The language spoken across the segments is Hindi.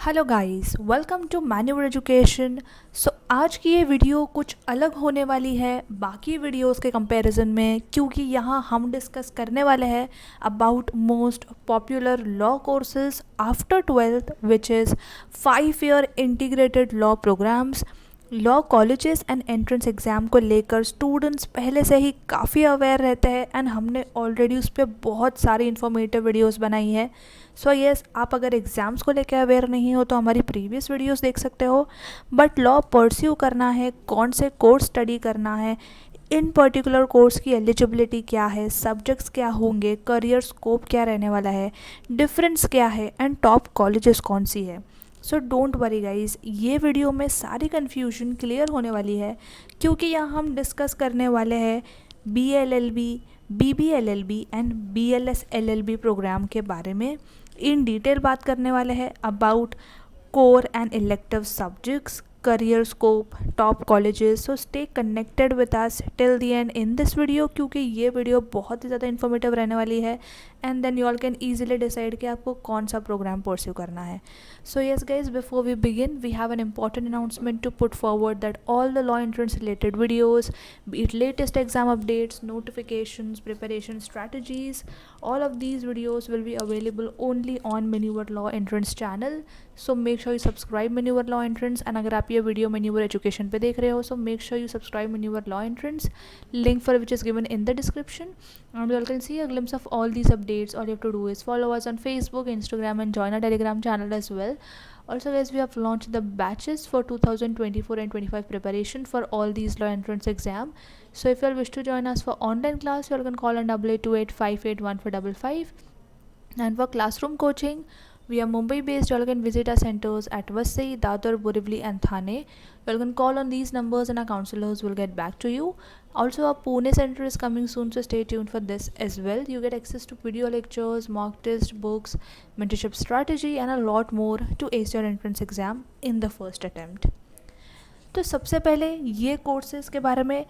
हेलो गाइस, वेलकम टू मैन्यूअर एजुकेशन। आज की ये वीडियो कुछ अलग होने वाली है बाकी वीडियोस के कंपैरिजन में, क्योंकि यहाँ हम डिस्कस करने वाले हैं about most popular law courses after 12th, which is 5 year integrated law programs. Law colleges and entrance exam को लेकर स्टूडेंट्स पहले से ही काफ़ी अवेयर रहते हैं एंड हमने ऑलरेडी उस पर बहुत सारी इन्फॉर्मेटिव वीडियोस बनाई है। सो येस, आप अगर एग्ज़ाम्स को लेकर अवेयर नहीं हो तो हमारी प्रीवियस वीडियोस देख सकते हो। बट लॉ परस्यू करना है, कौन से कोर्स स्टडी करना है, इन पर्टिकुलर कोर्स की एलिजिबिलिटी क्या है, सब्जेक्ट्स क्या होंगे, करियर स्कोप क्या रहने वाला है, डिफरेंस क्या है एंड टॉप कॉलेजेस कौन सी है। सो डोंट वरी गाइज, ये वीडियो में सारी कन्फ्यूजन क्लियर होने वाली है, क्योंकि यहाँ हम डिस्कस करने वाले हैं BLLB, BBLLB and BLS-LLB programme के बारे में। इन डिटेल बात करने वाले हैं about core and elective subjects, career scope, top colleges. So stay connected with us till the and in this video, क्योंकि ये वीडियो बहुत ही ज़्यादा इन्फॉर्मेटिव रहने वाली है and then you all can easily decide कि आपको कौन सा प्रोग्राम परस्यू करना है। So yes guys, before we begin we have an important announcement to put forward that all the law entrance related videos, be it latest exam updates, notifications, preparation strategies, all of these videos will be available only on Maneuver Law Entrance channel. So make sure you subscribe Maneuver Law Entrance, and अगर आप ये वीडियो Maneuver Education पे देख रहे हो, so make sure you subscribe Maneuver Law Entrance, link for which is given in the description, and you all can see a glimpse of all these updates. All you have to do is follow us on Facebook, Instagram and join our Telegram channel as well. Also guys, we have launched the batches for 2024 and 25 preparation for all these law entrance exam. So if you all wish to join us for online class, you all can call on 8828581455. And for classroom coaching, we are Mumbai based. You all can visit our centers at Vasai, Dadar, Borivali and Thane. You all can call on these numbers and our counselors will get back to you. Also, our Pune center is coming soon, so stay tuned for this as well. You get access to video lectures, mock test, books, mentorship strategy and a lot more to ace your entrance exam in the first attempt. तो सबसे पहले ये कोर्सेज के बारे में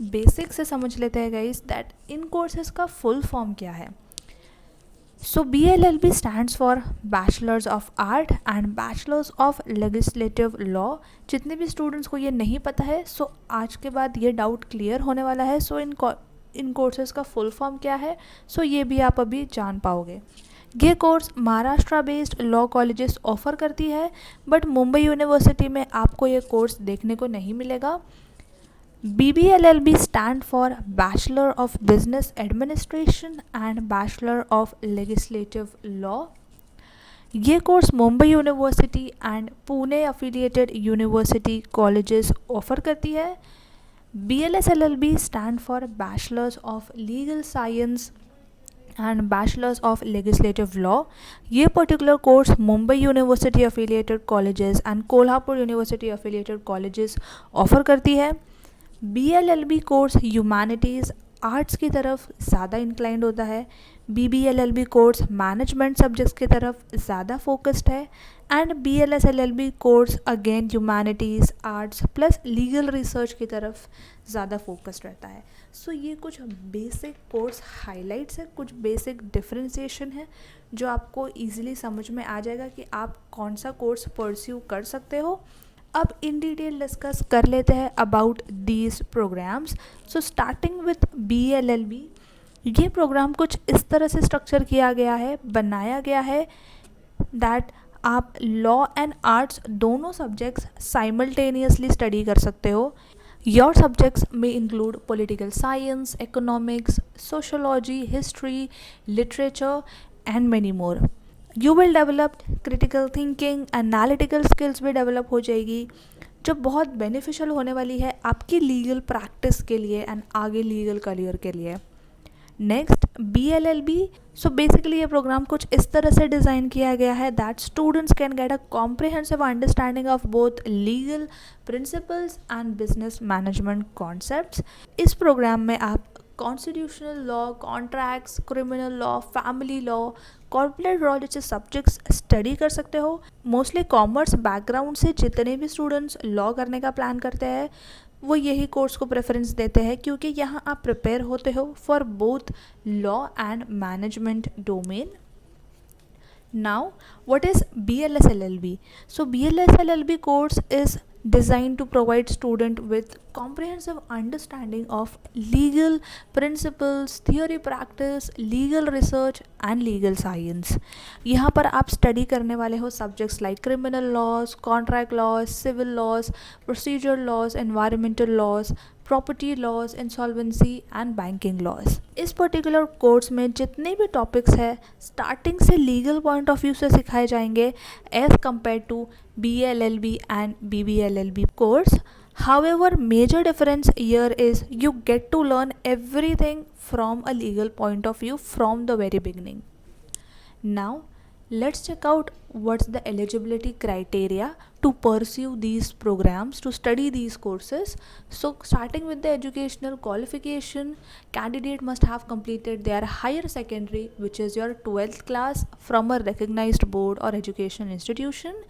बेसिक से समझ लेते हैं गाइस, दैट इन कोर्सेज का फुल फॉर्म क्या है। So BLLB stands for Bachelors of Art and Bachelors of Legislative Law. जितने भी स्टूडेंट्स को ये नहीं पता है, सो आज के बाद ये डाउट क्लियर होने वाला है। सो इन कोर्सेज का फुल फॉर्म क्या है, सो ये भी आप अभी जान पाओगे। ये course Maharashtra based law colleges offer करती है, बट मुंबई यूनिवर्सिटी में आपको ये कोर्स देखने को नहीं मिलेगा। BBLLB stand for Bachelor of Business Administration and Bachelor of Legislative Law. ये course Mumbai university and Pune affiliated university colleges offer करती है। BLS-LLB stand for Bachelors of Legal Science एंड बैचलर्स ऑफ लेजिस्लेटिव लॉ। ये particular course Mumbai university affiliated colleges and Kolhapur university affiliated colleges offer करती है। BLLB कोर्स ह्यूमैनिटीज़ आर्ट्स की तरफ ज़्यादा इंक्लाइंड होता है। BBLLB कोर्स मैनेजमेंट सब्जेक्ट्स की तरफ ज़्यादा फोकस्ड है and BLS-LLB course again humanities arts plus legal research की तरफ ज़्यादा फोकस्ड रहता है। सो ये कुछ बेसिक कोर्स हाइलाइट्स है, कुछ बेसिक डिफरेंशिएशन है जो आपको ईजिली समझ में आ जाएगा कि आप कौन सा कोर्स परस्यू कर सकते हो। अब इन डिटेल डिस्कस कर लेते हैं about these programs. So starting with BLLB, ये प्रोग्राम कुछ इस तरह से स्ट्रक्चर किया गया है, बनाया गया है दैट आप लॉ एंड आर्ट्स दोनों सब्जेक्ट्स साइमल्टेनियसली स्टडी कर सकते हो। योर सब्जेक्ट्स में include political science, economics, sociology, history, literature and many more. You will develop critical thinking, analytical skills भी डेवलप हो जाएगी, जो बहुत बेनिफिशियल होने वाली है आपकी लीगल प्रैक्टिस के लिए एंड आगे लीगल करियर के लिए। नेक्स्ट BLLB, सो बेसिकली ये प्रोग्राम कुछ इस तरह से डिज़ाइन किया गया है that students can get a comprehensive understanding of both legal principles and business management concepts. इस प्रोग्राम में आप constitutional law, contracts, criminal law, family law, corporate law जैसे सब्जेक्ट्स स्टडी कर सकते हो। मोस्टली कॉमर्स बैकग्राउंड से जितने भी स्टूडेंट्स लॉ करने का प्लान करते हैं वो यही कोर्स को प्रेफरेंस देते हैं, क्योंकि यहाँ आप प्रिपेयर होते हो for both law and management domain. Now, what is BLS LLB? So, BLS LLB course is designed to provide student with comprehensive understanding of legal principles, theory practice, legal research and legal science. यहाँ पर आप स्टडी करने वाले हो subjects like criminal laws, contract laws, civil laws, procedure laws, environmental laws, property laws, insolvency and banking laws. इस पर्टिकुलर कोर्स में जितने भी टॉपिक्स है स्टार्टिंग से लीगल पॉइंट ऑफ व्यू से सिखाए जाएंगे as compared to BLLB and BBLLB course. However, major difference here is you get to learn everything from a legal point of view from the very beginning. Now, let's check out what's the eligibility criteria to pursue these programs, to study these courses. So, starting with the educational qualification, candidate must have completed their higher secondary, which is your 12th class, from a recognized board or education institution.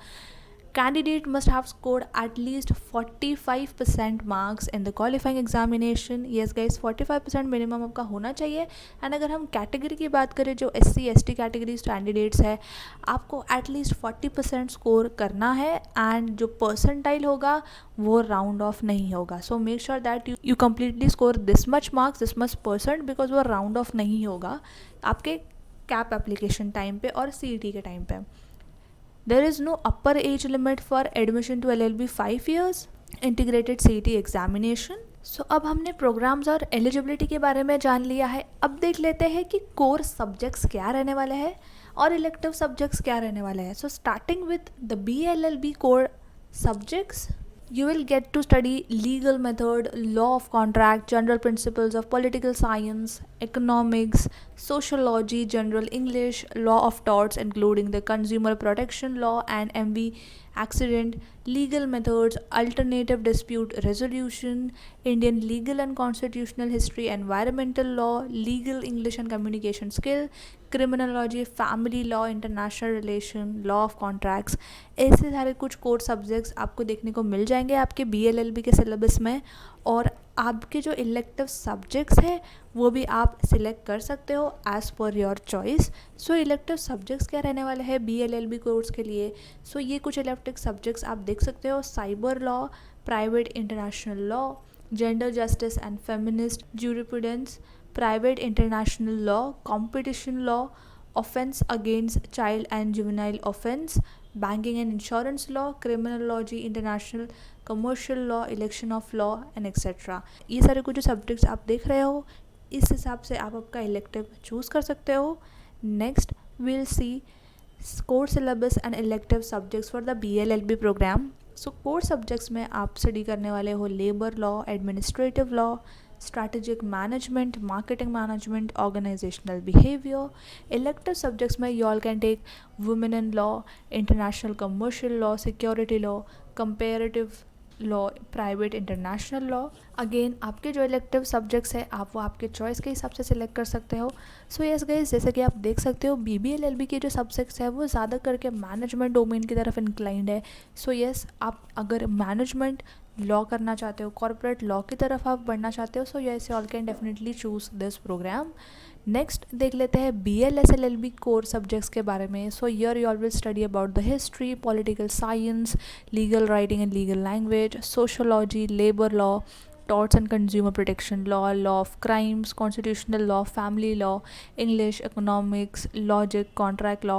Candidate must have scored at least 45% marks in the qualifying examination. Yes guys, 45% minimum आपका होना चाहिए. एंड अगर हम कैटेगरी की बात करें, जो SC/ST कैटेगरीज कैंडिडेट्स है, आपको एटलीस्ट 40% स्कोर करना है. एंड जो परसेंटाइल होगा वो राउंड ऑफ नहीं होगा. सो make sure that you completely score this much marks, this much percent, because वो राउंड ऑफ नहीं होगा आपके कैप एप्लीकेशन टाइम पे और CET के टाइम पे. There is no upper age limit for admission to LLB 5 years. Integrated CET examination. So अब हमने प्रोग्राम्स और एलिजिबिलिटी के बारे में जान लिया है. अब देख लेते हैं कि कोर सब्जेक्ट्स क्या रहने वाले हैं और इलेक्टिव सब्जेक्ट्स क्या रहने वाले हैं. सो starting with the BLLB core subjects, you will get to study legal method, law of contract, general principles of political science, economics, sociology, general English, law of torts including the consumer protection law and MV accident, legal methods, alternative dispute resolution, Indian legal and constitutional history, environmental law, legal English and communication skill, criminology, family law, international relation, law of contracts. ऐसे सारे कुछ कोर सब्जेक्ट्स आपको देखने को मिल जाएंगे आपके BLLB के सिलेबस में. और आपके जो इलेक्टिव सब्जेक्ट्स हैं वो भी आप सिलेक्ट कर सकते हो as per your choice. So elective subjects क्या रहने वाले हैं BLLB कोर्स के लिए. सो ये कुछ इलेक्टिव सब्जेक्ट्स आप देख सकते हो: cyber law, private international law, gender justice and feminist jurisprudence, private international law, competition law, offense against child and juvenile offense, banking and insurance law, criminology, international commercial law, election of law and etc. ये सारे कुछ जो सब्जेक्ट्स आप देख रहे हो, इस हिसाब से आप आपका इलेक्टिव चूज़ कर सकते हो. Next we'll see core syllabus and elective subjects for the BLLB program. So core subjects में आप स्टडी करने वाले हो labour law, administrative law, strategic management, marketing management, organizational behavior. Elective subjects में you all can take women in law, international commercial law, security law, comparative law, private international law. Again आपके जो इलेक्टिव सब्जेक्ट्स है आप वो आपके चॉइस के हिसाब से सिलेक्ट कर सकते हो. सो यस गाइस, जैसे कि आप देख सकते हो BBLLB के जो सब्जेक्ट्स है वो ज़्यादा करके मैनेजमेंट डोमेन की तरफ इंक्लाइंड है. सो यस, आप अगर मैनेजमेंट लॉ करना चाहते हो, कॉर्पोरेट लॉ की तरफ आप बढ़ना चाहते हो, so yes, you all can definitely choose this program. Next देख लेते हैं BLS LLB कोर सब्जेक्ट्स के बारे में. So here you all will study about the history, political science, legal writing and legal language, sociology, labour law, torts and consumer protection law, law of crimes, constitutional law, family law, English, economics, logic, contract law,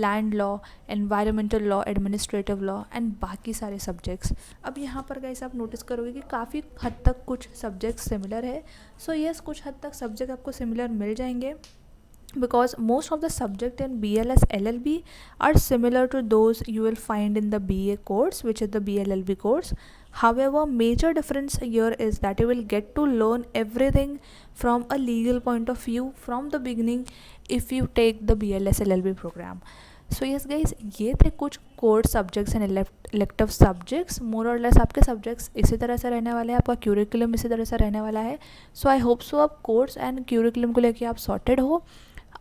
land law, environmental law, administrative law and बाकी सारे सब्जेक्ट्स. अब यहाँ पर गाइस आप नोटिस करोगे कि काफ़ी हद तक कुछ सब्जेक्ट्स सिमिलर है. सो यस, कुछ हद तक सब्जेक्ट आपको सिमिलर मिल जाएंगे because most of the subject in BLS LLB are similar to those you will find in the BA course, which is the BLLB course. However, major difference here is that you will get to learn everything from a legal point of view from the beginning if you take the BLS LLB program. So yes guys, ये थे कुछ core subjects and elective subjects. More और लेस आपके सब्जेक्ट्स इसी तरह से रहने वाले हैं, आपका क्यूरिकुलम इसी तरह से रहने वाला है. सो आई होप सो आप कोर्स एंड क्यूरिकुलम को लेके आप सॉर्टेड हो.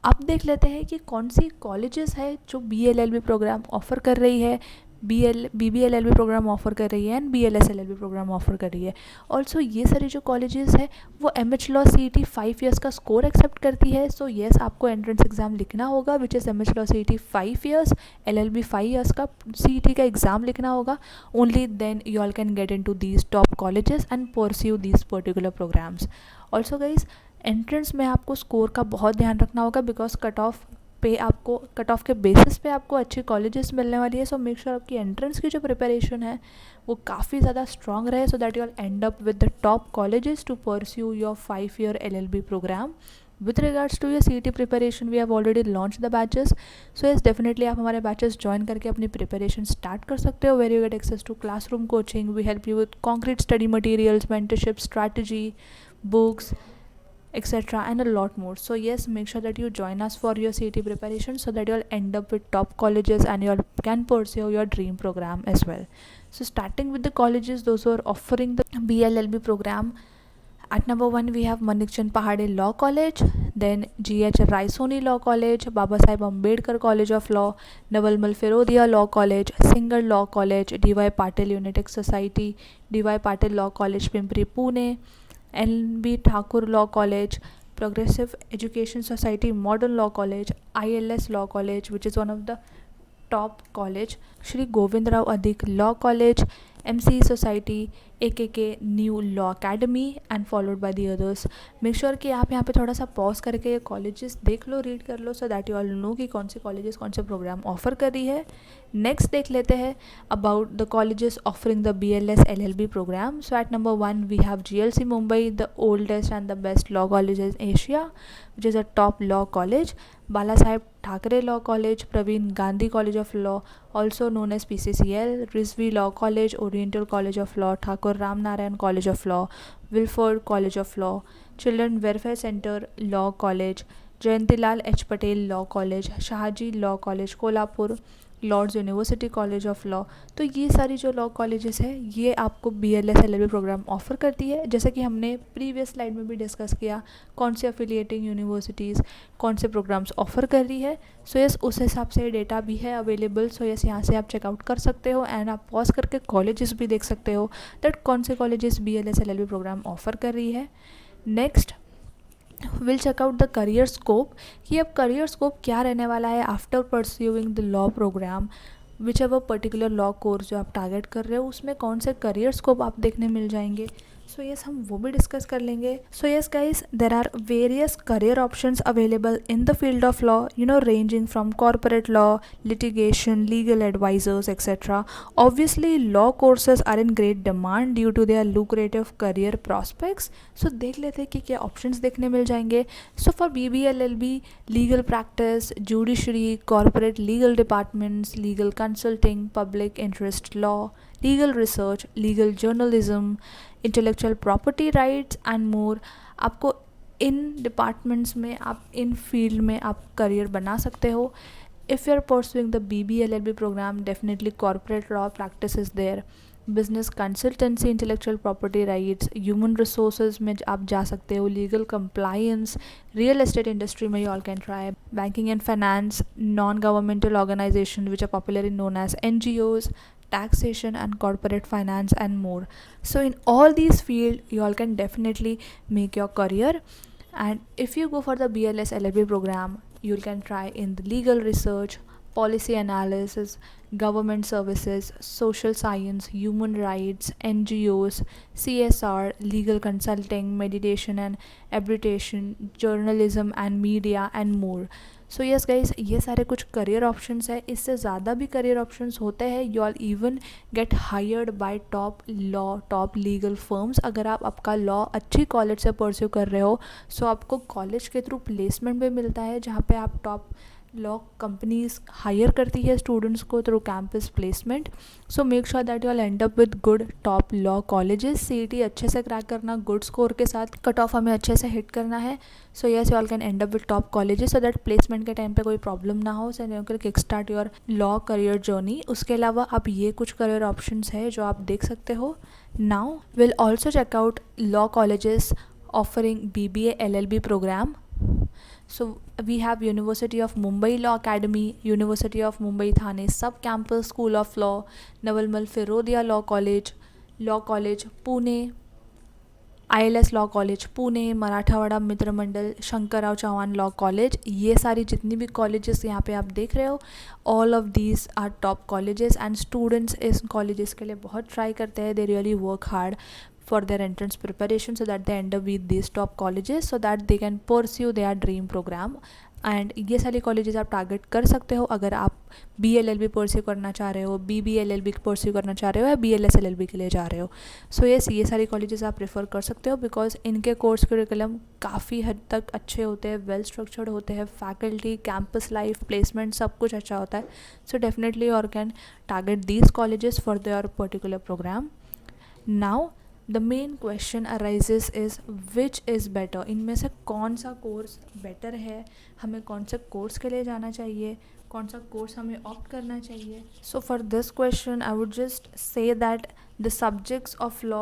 अब देख लेते हैं कि कौन सी कॉलेजेस है जो BLLB प्रोग्राम ऑफ़र कर रही है BBLLB प्रोग्राम ऑफर कर रही है एंड BLS-LLB प्रोग्राम ऑफर कर रही है. ऑल्सो ये सारी जो कॉलेजेस है वो MH Law CET 5 ईयर्स का स्कोर एक्सेप्ट करती है. सो येस, आपको एंट्रेंस एग्ज़ाम लिखना होगा which is MH Law CET 5 years, LLB 5 years का CET का एग्ज़ाम लिखना होगा. Only then you all can get in to these top colleges and pursue these particular programs. Also guys, entrance में आपको स्कोर का बहुत ध्यान रखना होगा बिकॉज कट ऑफ के बेसिस पे आपको अच्छी कॉलेजेस मिलने वाली है. सो मेक श्योर आपकी एंट्रेंस की जो प्रिपरेशन है वो काफ़ी ज़्यादा स्ट्रॉन्ग रहे so that you will end up with the top colleges to pursue your 5 year LLB program. With regards to your CET preparation, we have already launched the batches. So yes, definitely आप हमारे batches join करके अपनी preparation start कर सकते हो, where you get access to classroom coaching. We help you with concrete study materials, mentorship, strategy, books, etc. and a lot more. So yes, make sure that you join us for your CET preparation so that you'll end up with top colleges and you can pursue your dream program as well. So starting with the colleges, those who are offering the BLLB program, at number 1 we have Manikchand Pahade Law College, then GH Raisoni Law College, Baba Saheb Ambedkar College of Law, Navalmal Ferodia Law College, Singar Law College, DY Patil Unitech Society, DY Patil Law College Pimpri Pune, NB Thakur Law College, Progressive Education Society Modern Law College, ILS Law College which is one of the top college, Shri Govind Rao Adhik Law College, MCE Society, AKK New Law Academy and followed by the others. Make sure कि आप यहाँ पे थोड़ा सा पॉज करके ये कॉलेजेस देख लो, रीड कर लो so that you all know कि कौन से कॉलेजेस कौन से प्रोग्राम ऑफर कर रही है. नेक्स्ट देख लेते हैं about the colleges offering the BLS LLB program. So at number 1 we have GLC Mumbai, the oldest and the best law college in Asia which is a top law college. Bala Saheb Thackeray Law College, Praveen Gandhi College of Law, also known as PCCL, Rizvi Law College, Oriental College of Law, Thakur Ram Narayan College of Law, Wilford College of Law, Children Welfare Center Law College, Jayantilal H. Patel Law College, Shahaji Law College, Kolhapur, Lords university college of law. तो ये सारी जो लॉ कॉलेजेस है ये आपको BLS LLB प्रोग्राम ऑफ़र करती है. जैसे कि हमने प्रीवियस स्लाइड में भी डिस्कस किया कौन से अफिलिएटिंग यूनिवर्सिटीज़ कौन से प्रोग्राम्स ऑफ़र कर रही है. सो यस, उस हिसाब से डेटा भी है अवेलेबल. सो यस, यहाँ से आप चेकआउट कर सकते हो एंड आप पॉज करके कॉलेजेस भी देख सकते हो दैट कौन से colleges BLS LLB program offer कर रही है. Next will check out the career scope कि अब करियर स्कोप क्या रहने वाला है after pursuing the law program. Whichever particular law course जो आप टारगेट कर रहे हो उसमें कौन से करियर स्कोप आप देखने मिल जाएंगे. सो यस, हम वो भी डिस्कस कर लेंगे. So yes guys, there are various career options available in the field of law, you know, ranging from corporate law, litigation, legal advisers etcetera. Obviously law courses are in great demand due to their lucrative career prospects. So देख लेते हैं कि क्या ऑप्शंस देखने मिल जाएंगे. So for BBLLB, legal practice, judiciary, corporate legal departments, legal consulting, public interest law, legal research, legal journalism, intellectual property rights and more. आपको इन डिपार्टमेंट्स में, आप इन फील्ड में आप करियर बना सकते हो. If you are pursuing the BBLLB programme, definitely corporate law practice is there, business consultancy, intellectual property rights, human resources में आप जा सकते हो, legal compliance, real estate industry में you all can try, banking and finance, non governmental organisation which are popularly known as NGOs, taxation and corporate finance and more. So in all these fields you all can definitely make your career. And if you go for the BLS LLB program, you can try in the legal research, policy analysis, government services, social science, human rights, NGOs, CSR, legal consulting, meditation and habilitation, journalism and media and more. So yes guys, ये सारे कुछ करियर ऑप्शंस है. इससे ज़्यादा भी करियर ऑप्शंस होते हैं. You all even get hired by top law, top legal firms. अगर आप आपका लॉ अच्छी कॉलेज से परस्यू कर रहे हो सो आपको कॉलेज के थ्रू प्लेसमेंट भी मिलता है जहाँ पे आप टॉप लॉ कंपनीज हायर करती है स्टूडेंट्स को through campus placement. So make sure that you all and up with good top law colleges. CET अच्छे से क्रैक करना, गुड स्कोर के साथ कट ऑफ हमें अच्छे से हिट करना है. सो yes, you all can and up with top colleges so that placement के टाइम पे कोई प्रॉब्लम ना हो. So you can kick start your law career journey. उसके अलावा आप ये कुछ करियर ऑप्शंस है जो आप देख सकते हो. Now will also check out law colleges offering BBA LLB program. So we have University of Mumbai Law Academy, University of Mumbai Thane Sub Campus School of Law, Navalmal Firodia Law College Pune, ILS law college Pune, Marathwada Mitra Mandal, Shankarrao Chauhan law college, ये सारी जितनी भी कॉलेजेस यहाँ पे आप देख रहे हो, all of these are top colleges and students इस कॉलेजेस के लिए बहुत ट्राई करते हैं. They really work hard for their entrance preparation so that they end up with these top colleges so that they can pursue their dream program. And ये सारी कॉलेजेस आप टारगेट कर सकते हो अगर आप BLLB परस्यू करना चाह रहे हो, BBLLB परस्यू करना चाह रहे हो या BLS LLB के लिए जा रहे हो. सो येस, ये सारी कॉलेजेस आप प्रेफर कर सकते हो बिकॉज इनके कोर्स करिकुलम काफ़ी हद तक अच्छे होते हैं, वेल स्ट्रक्चर्ड होते हैं, फैकल्टी, कैंपस लाइफ, प्लेसमेंट सब कुछ अच्छा होता है. So definitely you can target these colleges for their particular program. Now the main question arises is which is better. इनमें से कौन सा कोर्स बेटर है, हमें कौन से कोर्स के लिए जाना चाहिए, कौन सा कोर्स हमें ऑप्ट करना चाहिए. So for this question I would just say that the subjects of law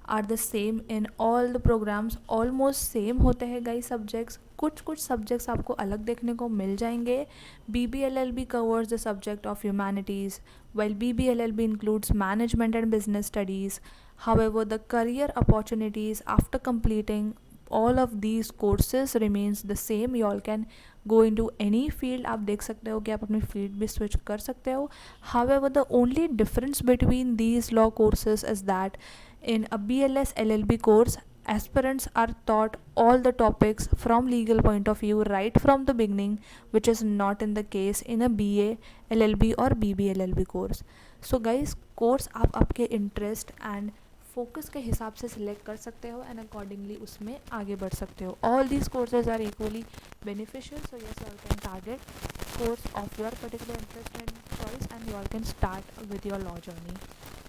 are the same in all the programs. Almost same होते हैं गाइस सब्जेक्ट्स. कुछ सब्जेक्ट्स आपको अलग देखने को मिल जाएंगे. BBLLB covers the subject of humanities, while BBLLB includes management and business studies. However, the career opportunities after completing all of these courses remains the same. You all can go into any field. आप देख सकते हो कि आप अपनी फील्ड भी स्विच कर सकते हो. However, the only difference between these law courses is that in a BLS LLB course, aspirants are taught all the topics from legal point of view right from the beginning, which is not in the case in a BA LLB or BB LLB course. So guys, course आप आपके interest and फोकस के हिसाब से सिलेक्ट कर सकते हो एंड अकॉर्डिंगली उसमें आगे बढ़ सकते हो. All these courses are equally beneficial. So yes, you can target course of your particular interest and choice and you can start with your law journey.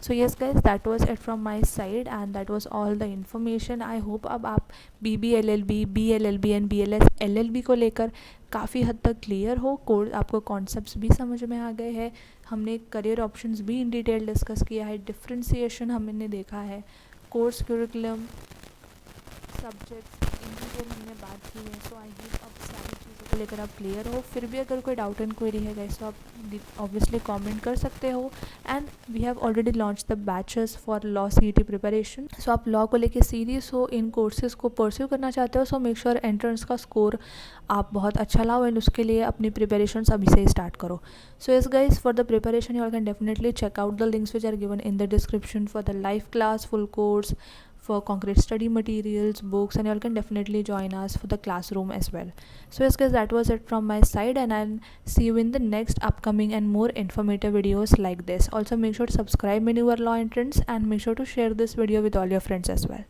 So yes guys, that was it from my side and that was all the information. I hope अब आप BBLLB, BLLB and BLS LLB को लेकर काफ़ी हद तक क्लियर हो. कोर्स आपको कॉन्सेप्ट्स भी समझ में आ गए हैं. हमने करियर ऑप्शंस भी इन डिटेल डिस्कस किया है. डिफ्रेंसिएशन हमने देखा है. Course curriculum, subjects, in detail हमने बात की है. सो आई होप अब सारी चीज़ों को लेकर आप क्लियर हो. फिर भी अगर कोई डाउट एंड क्वेरी है गाइस तो आप ऑब्वियसली कमेंट कर सकते हो. And we have already launch the batches for law CET preparation. So आप लॉ को लेके सीरियस हो, इन कोर्सेज को परस्यू करना चाहते हो, सो मेक श्योर एंट्रेंस का स्कोर आप बहुत अच्छा लाओ एंड उसके लिए अपनी प्रिपरेशन अभी से ही स्टार्ट करो. So yes guys, for the preparation you all can definitely check out the links which are given in the description for the live class, full course, for concrete study materials, books, and you all can definitely join us for the classroom as well. So yes guys, that was it from my side and I'll see you in the next upcoming and more informative videos like this. Also make sure to subscribe my newer law entrants and make sure to share this video with all your friends as well.